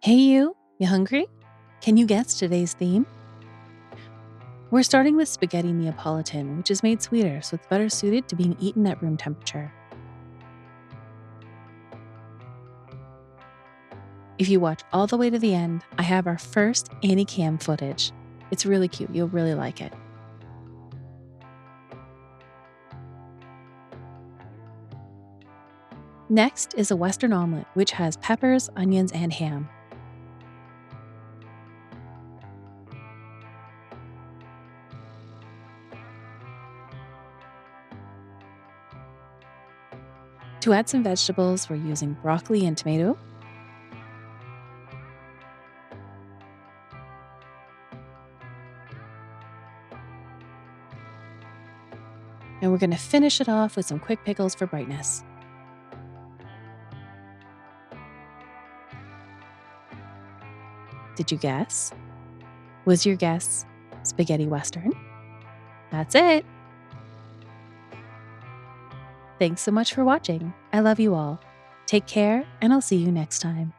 Hey you hungry? Can you guess today's theme? We're starting with spaghetti Neapolitan, which is made sweeter, so it's better suited to being eaten at room temperature. If you watch all the way to the end, I have our first Annie-cam footage. It's really cute, you'll really like it. Next is a Western omelet, which has peppers, onions, and ham. To add some vegetables, we're using broccoli and tomato. And we're going to finish it off with some quick pickles for brightness. Did you guess? Was your guess spaghetti Western? That's it! Thanks so much for watching. I love you all. Take care, and I'll see you next time.